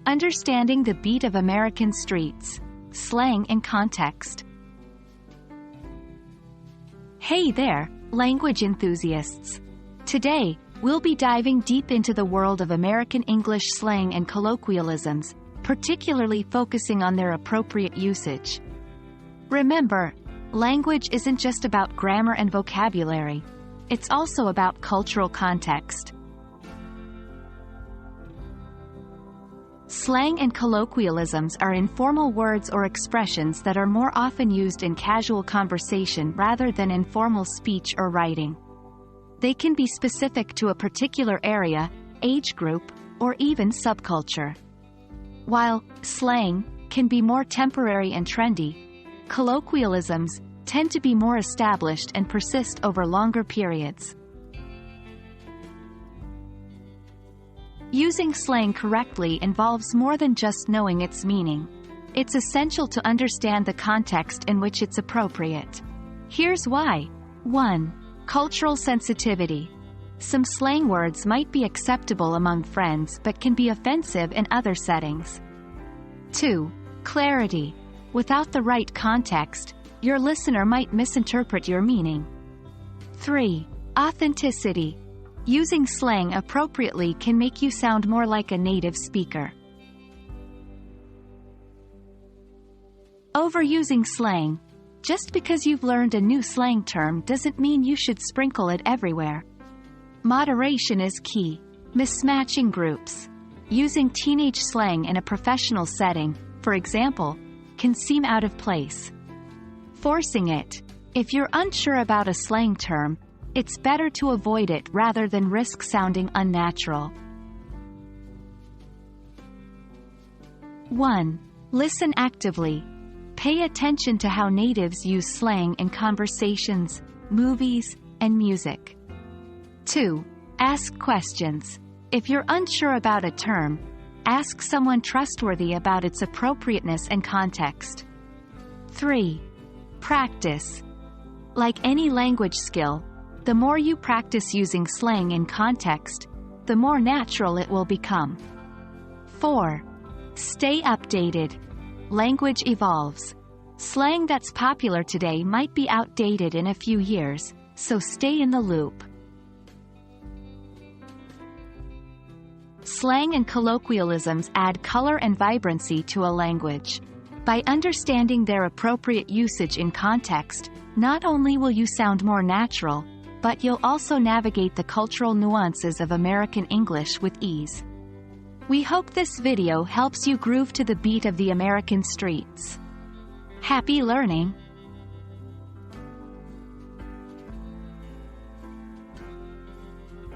Understanding the beat of American streets. Slang and context. Hey there, language enthusiasts! Today, we'll be diving deep into the world of American English slang and colloquialisms, particularly focusing on their appropriate usage. Remember, language isn't just about grammar and vocabulary. It's also about cultural context. Slang and colloquialisms are informal words or expressions that are more often used in casual conversation rather than in formal speech or writing. They can be specific to a particular area, age group, or even subculture. While slang can be more temporary and trendy, colloquialisms tend to be more established and persist over longer periods. Using slang correctly involves more than just knowing its meaning. It's essential to understand the context in which it's appropriate. Here's why. 1. Cultural sensitivity. Some slang words might be acceptable among friends but can be offensive in other settings. 2. Clarity. Without the right context, your listener might misinterpret your meaning. 3. Authenticity. Using slang appropriately can make you sound more like a native speaker. Overusing slang. Just because you've learned a new slang term doesn't mean you should sprinkle it everywhere. Moderation is key. Mismatching groups. Using teenage slang in a professional setting, for example, can seem out of place. Forcing it. If you're unsure about a slang term, it's better to avoid it rather than risk sounding unnatural. 1. Listen actively. Pay attention to how natives use slang in conversations, movies, and music. 2. Ask questions. If you're unsure about a term, ask someone trustworthy about its appropriateness and context. 3. Practice. Like any language skill, the more you practice using slang in context, the more natural it will become. 4. Stay updated. Language evolves. Slang that's popular today might be outdated in a few years, so stay in the loop. Slang and colloquialisms add color and vibrancy to a language. By understanding their appropriate usage in context, not only will you sound more natural, but you'll also navigate the cultural nuances of American English with ease. We hope this video helps you groove to the beat of the American streets. Happy learning!